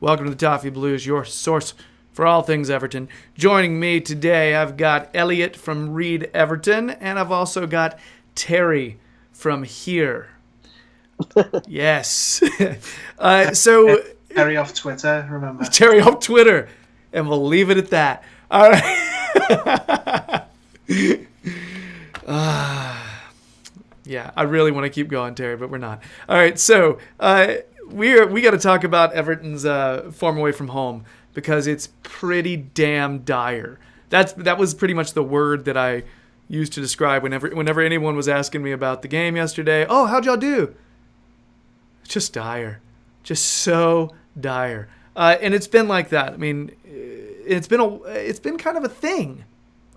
Welcome to the Toffee Blues, your source for all things Everton. Joining me today, I've got Elliott from Read Everton, and I've also got Terry from here. Yes. So Terry off Twitter, remember? Terry off Twitter, and we'll leave it at that. All right. Yeah, I really want to keep going, Terry, but we're not. All right, so we got to talk about Everton's form away from home because it's pretty damn dire. That was pretty much the word that I used to describe whenever anyone was asking me about the game yesterday. Oh, how'd y'all do? Just dire, just so dire, and it's been like that. I mean, it's been kind of a thing,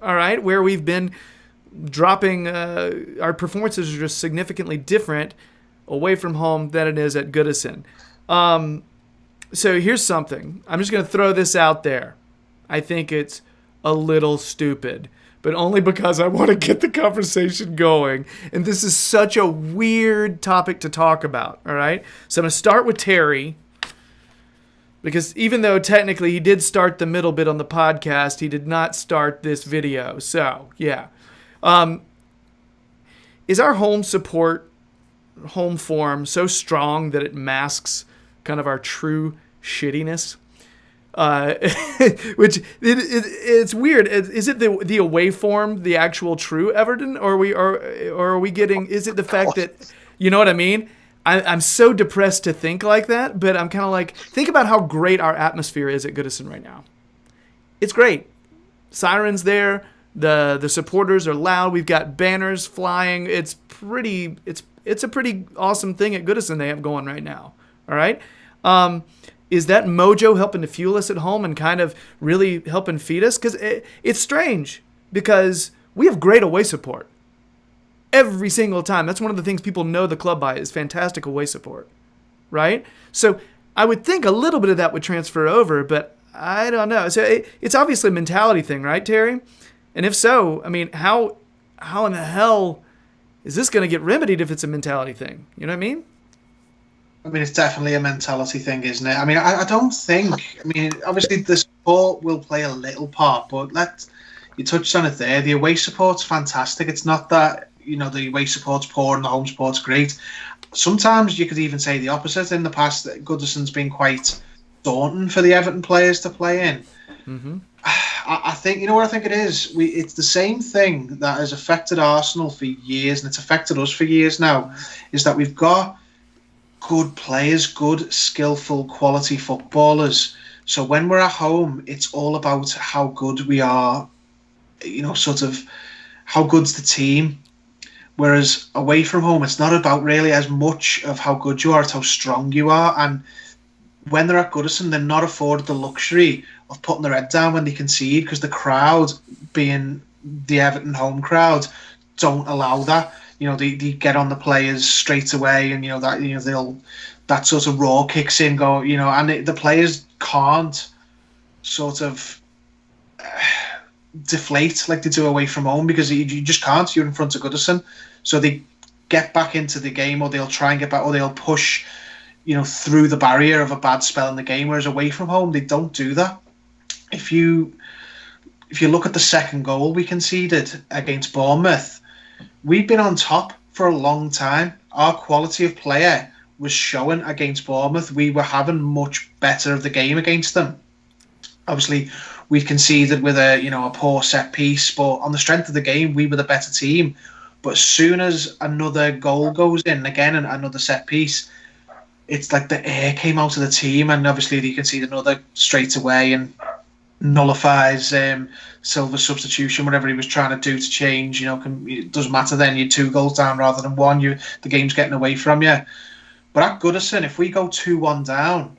all right, where we've been dropping. Our performances are just significantly different away from home than it is at Goodison. So here's something. I'm just going to throw this out there. I think it's a little stupid, but only because I want to get the conversation going. And this is such a weird topic to talk about, all right? So I'm going to start with Terry, because even though technically he did start the middle bit on the podcast, he did not start this video. So, yeah. Is our home form so strong that it masks kind of our true shittiness? Which it's weird. Is it the away form, the actual true Everton, or are we getting? Is it the fact that, you know what I mean? I'm so depressed to think like that, but I'm kind of like, think about how great our atmosphere is at Goodison right now. It's great. Sirens there. The supporters are loud. We've got banners flying. It's a pretty awesome thing at Goodison they have going right now. All right. Is that mojo helping to fuel us at home and kind of really helping feed us? Because it's strange because we have great away support every single time. That's one of the things people know the club by is fantastic away support, right? So I would think a little bit of that would transfer over, but I don't know. So it's obviously a mentality thing, right, Terry? And if so, I mean, how in the hell is this going to get remedied if it's a mentality thing? You know what I mean? I mean, it's definitely a mentality thing, isn't it? I mean, I don't think... I mean, obviously the support will play a little part, but you touched on it there. The away support's fantastic. It's not that, the away support's poor and the home support's great. Sometimes you could even say the opposite. In the past, Goodison's been quite daunting for the Everton players to play in. Mm-hmm. I think, what I think it is? It's the same thing that has affected Arsenal for years, and it's affected us for years now, is that we've got good players, good, skillful, quality footballers. So when we're at home, it's all about how good we are, sort of how good's the team. Whereas away from home, it's not about really as much of how good you are, it's how strong you are. And when they're at Goodison, they're not afforded the luxury of putting their head down when they concede, because the crowd, being the Everton home crowd, don't allow that. They get on the players straight away, and that sort of raw kicks in, and the players can't sort of deflate like they do away from home, because you just can't. You're in front of Goodison, so they get back into the game, or they'll try and get back, or they'll push through the barrier of a bad spell in the game, whereas away from home they don't do that. If you look at the second goal we conceded against Bournemouth, we've been on top for a long time. Our quality of player was showing against Bournemouth. We were having much better of the game against them. Obviously, we conceded with a poor set piece, but on the strength of the game, we were the better team. But as soon as another goal goes in, again, and another set piece, it's like the air came out of the team, and obviously you can see another straight away and nullifies Silva's substitution, whatever he was trying to do to change. It doesn't matter then. You're 2 goals down rather than 1. The game's getting away from you. But at Goodison, if we go 2-1 down,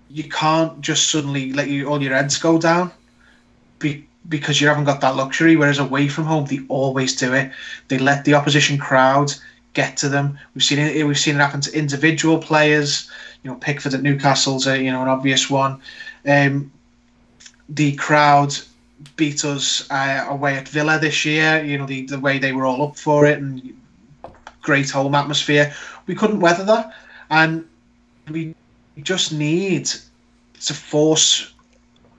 you can't just suddenly let all your heads go down because you haven't got that luxury. Whereas away from home, they always do it. They let the opposition crowd get to them. We've seen it happen to individual players. Pickford at Newcastle's an obvious one. The crowd beat us away at Villa this year. The way they were all up for it, and great home atmosphere. We couldn't weather that, and we just need to force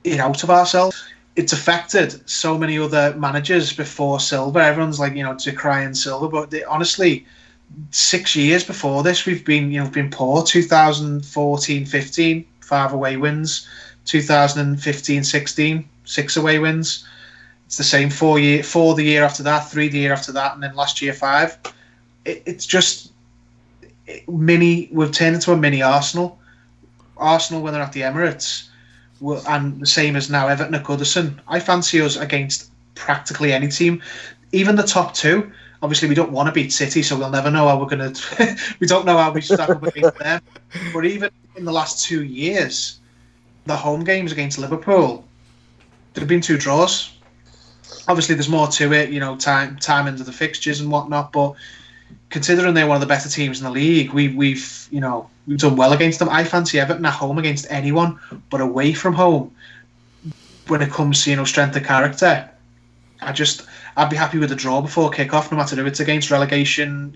it out of ourselves. It's affected so many other managers before Silva. Everyone's like, decrying Silva, but honestly, 6 years before this, we've been poor. 2014-15, 5 away wins. 2015-16, 6 away wins. It's the same 4 the year after that, 3 the year after that, and then last year 5. It's just we've turned into a mini Arsenal. Arsenal when they're at the Emirates, and the same as now Everton at Goodison. I fancy us against practically any team, even the top 2. Obviously, we don't want to beat City, so we'll never know how we're going to. We don't know how we stack up against them. But even in the last 2 years, the home games against Liverpool, there have been 2 draws. Obviously, there's more to it, time into the fixtures and whatnot. But considering they're one of the better teams in the league, we've done well against them. I fancy Everton at home against anyone, but away from home, when it comes to strength of character, I'd be happy with a draw before kick-off, no matter who it's against. Relegation,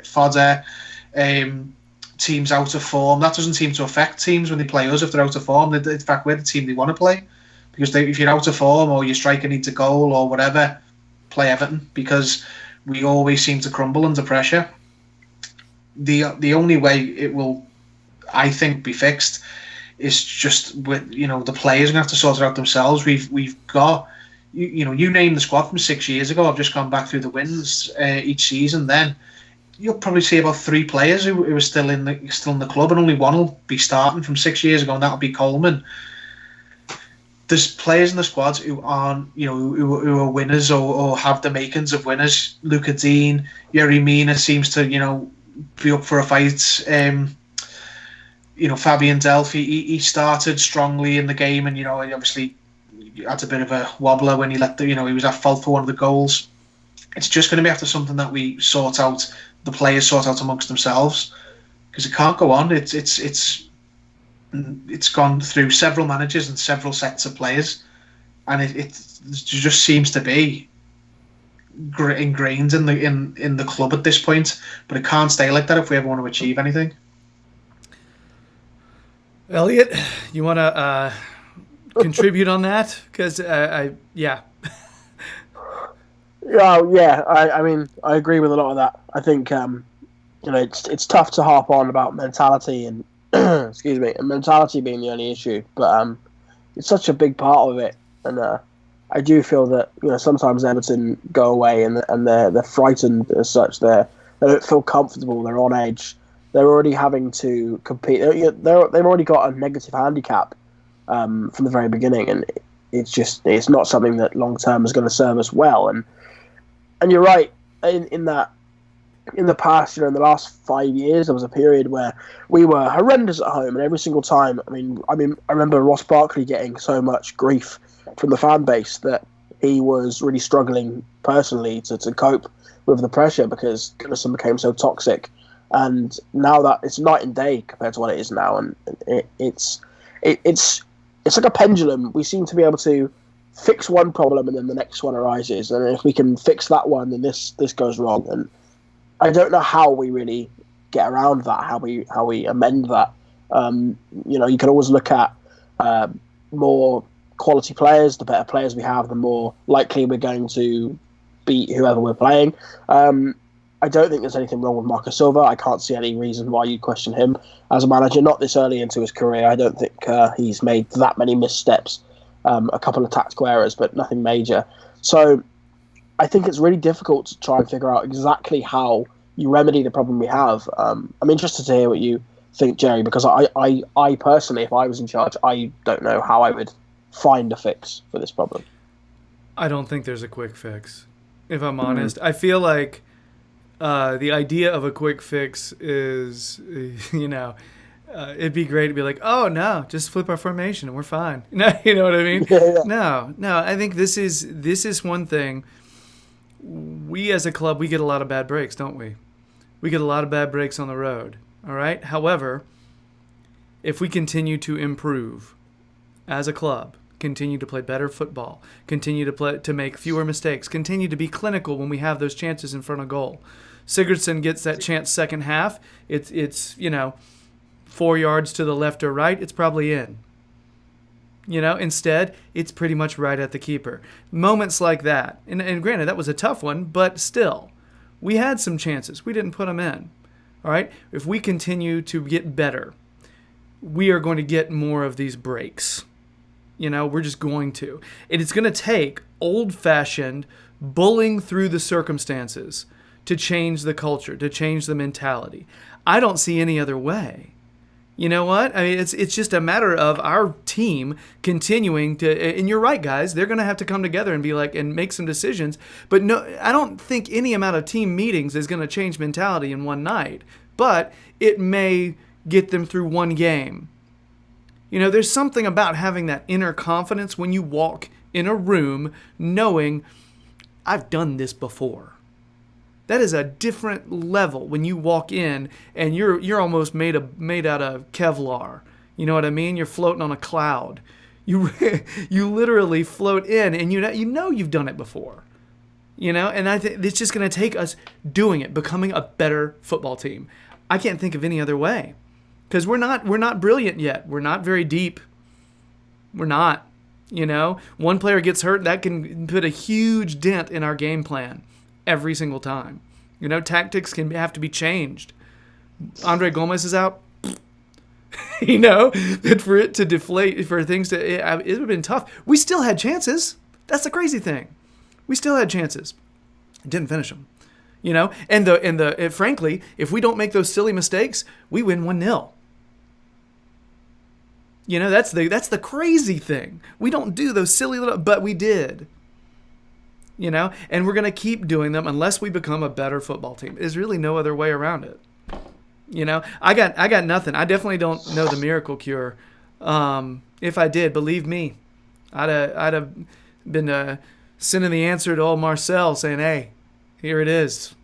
fodder, teams out of form. That doesn't seem to affect teams when they play us if they're out of form. In fact, we're the team they want to play. Because if you're out of form or your striker needs a goal or whatever, play Everton, because we always seem to crumble under pressure. The only way it will, I think, be fixed is just with the players are gonna have to sort it out themselves. We've got you name the squad from 6 years ago. I've just gone back through the wins each season. Then you'll probably see about 3 players who are still in the club, and only one will be starting from 6 years ago, and that'll be Coleman. There's players in the squads who aren't, who are winners or have the makings of winners. Luca Dean, Gerry seems to, be up for a fight. Fabian Delph, he started strongly in the game, and obviously had a bit of a wobbler when he he was at fault for one of the goals. It's just going to be after something that we sort out, the players sort out amongst themselves, because it can't go on. It's gone through several managers and several sets of players, and it just seems to be ingrained in the club at this point. But it can't stay like that if we ever want to achieve anything. Elliot, you want to contribute on that? Because Yeah. I mean, I agree with a lot of that. I think it's tough to harp on about mentality and excuse me, and mentality being the only issue, but it's such a big part of it, and I do feel that sometimes Everton go away and they're frightened as such. They don't feel comfortable. They're on edge. They're already having to compete. They've already got a negative handicap from the very beginning, and it's not something that long term is going to serve us well. And you're right in that. In the past, in the last 5 years, there was a period where we were horrendous at home, and every single time, I remember Ross Barkley getting so much grief from the fan base that he was really struggling personally to cope with the pressure because Goodison became so toxic. And now that it's night and day compared to what it is now, and it's like a pendulum. We seem to be able to fix one problem and then the next one arises, and if we can fix that one, then this goes wrong. And I don't know how we really get around that, how we amend that. You can always look at more quality players. The better players we have, the more likely we're going to beat whoever we're playing. I don't think there's anything wrong with Marco Silva. I can't see any reason why you question him as a manager. Not this early into his career. I don't think he's made that many missteps. A couple of tactical errors, but nothing major. So I think it's really difficult to try and figure out exactly how you remedy the problem we have. I'm interested to hear what you think, Gerry, because I personally, if I was in charge, I don't know how I would find a fix for this problem. I don't think there's a quick fix, if I'm honest. I feel like the idea of a quick fix is, it'd be great to be like, oh, no, just flip our formation and we're fine. No, you know what I mean? Yeah. No, I think this is one thing. We as a club, we get a lot of bad breaks, don't we? We get a lot of bad breaks on the road, all right? However, if we continue to improve as a club, continue to play better football, continue to make fewer mistakes, continue to be clinical when we have those chances in front of goal. Sigurdsson gets that chance second half. It's 4 yards to the left or right. It's probably in. Instead, it's pretty much right at the keeper. Moments like that. And granted, that was a tough one, but still, we had some chances. We didn't put them in. All right? If we continue to get better, we are going to get more of these breaks. We're just going to. And it's going to take old-fashioned bullying through the circumstances to change the culture, to change the mentality. I don't see any other way. You know what? I mean, it's just a matter of our team continuing to, and you're right, guys, they're going to have to come together and be like, and make some decisions. But no, I don't think any amount of team meetings is going to change mentality in one night. But it may get them through one game. There's something about having that inner confidence when you walk in a room knowing, I've done this before. That is a different level when you walk in and you're almost made out of Kevlar. You know what I mean? You're floating on a cloud. You literally float in, and you know you've done it before. And I think it's just going to take us doing it, becoming a better football team. I can't think of any other way, because we're not brilliant yet. We're not very deep. We're not. One player gets hurt, that can put a huge dent in our game plan. Every single time. Tactics can have to be changed. Andre Gomez is out. That for it to deflate, for things to, it would have been tough. We still had chances. That's the crazy thing. We still had chances. Didn't finish them. And frankly, if we don't make those silly mistakes, we win 1-0. That's the crazy thing. We don't do those silly little, but we did. And we're going to keep doing them unless we become a better football team. There's really no other way around it. I got nothing. I definitely don't know the miracle cure. If I did, believe me, I'd have been sending the answer to old Marcel saying, hey, here it is.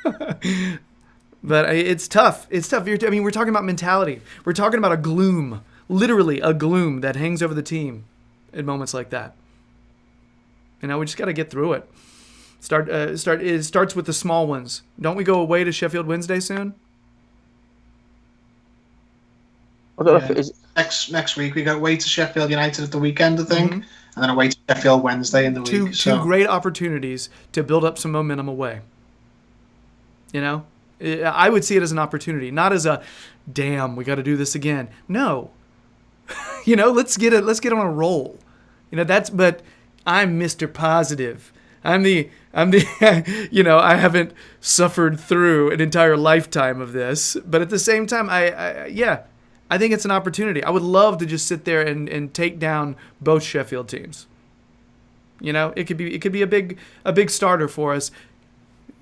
But it's tough. It's tough. We're talking about mentality. We're talking about a gloom, literally a gloom that hangs over the team in moments like that. We just got to get through it. It starts with the small ones. Don't we go away to Sheffield Wednesday soon? I don't know if it is. Next week we go away to Sheffield United at the weekend, I think, and then away to Sheffield Wednesday in the week. Two great opportunities to build up some momentum away. I would see it as an opportunity, not as a, damn, we got to do this again. No, let's get on a roll. But I'm Mr. Positive. I'm the I haven't suffered through an entire lifetime of this, but at the same time, I think it's an opportunity. I would love to just sit there and take down both Sheffield teams. It could be a big starter for us.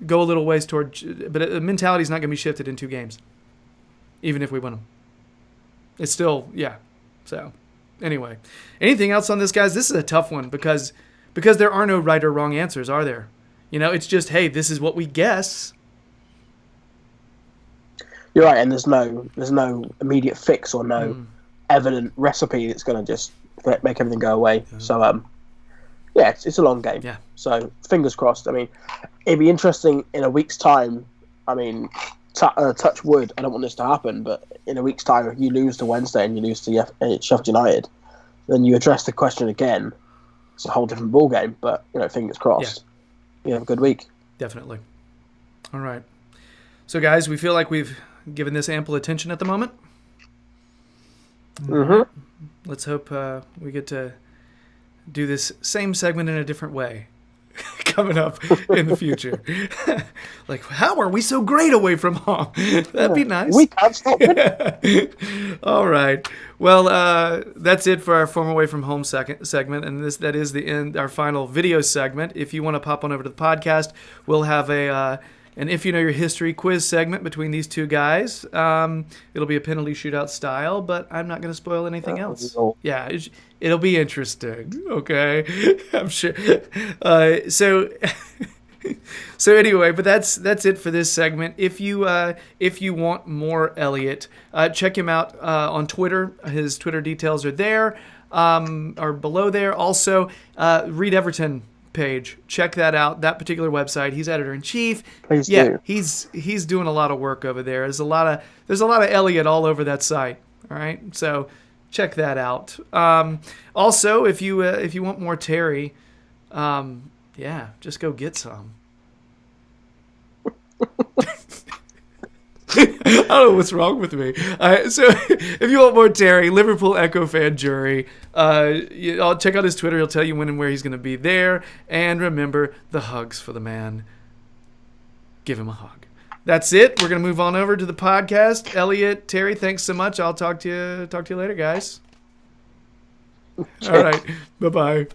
Go a little ways toward, but the mentality's not going to be shifted in 2 games, even if we win them. It's still, so. Anyway, anything else on this, guys? This is a tough one because there are no right or wrong answers, are there? It's just, hey, this is what we guess. You're right, and there's no immediate fix or no evident recipe that's going to just make everything go away. Yeah. So, it's a long game. Yeah. So, fingers crossed. It'd be interesting in a week's time. Touch wood, I don't want this to happen, but in a week's time, if you lose to Wednesday and you lose to Sheffield United, then you address the question again. It's a whole different ball game, but fingers crossed. Yeah. You have a good week. Definitely. All right. So, guys, we feel like we've given this ample attention at the moment. Mm-hmm. Let's hope we get to do this same segment in a different way coming up in the future. Like, how are we so great away from home? That'd be nice. We can't stop it. All right. Well, that's it for our Form Away from Home segment, and that is the end, our final video segment. If you want to pop on over to the podcast, we'll have an If You Know Your History quiz segment between these two guys. It'll be a penalty shootout style, but I'm not going to spoil anything else. Yeah, it'll be interesting. Okay, I'm sure. So anyway, but that's it for this segment. If you want more Elliott, check him out on Twitter. His Twitter details are there, or below there. Also, read Everton page. Check that out. That particular website. He's editor-in-chief. Please do. He's doing a lot of work over there. There's a lot of Elliott all over that site. All right, so check that out. Also, if you want more Terry, just go get some. I don't know what's wrong with me. So if you want more Terry, Liverpool Echo fan Gerry, I'll check out his Twitter. He'll tell you when and where he's going to be there. And remember, the hugs for the man. Give him a hug. That's it. We're going to move on over to the podcast. Elliot, Terry, thanks so much. I'll talk to you later, guys. All right. Bye-bye.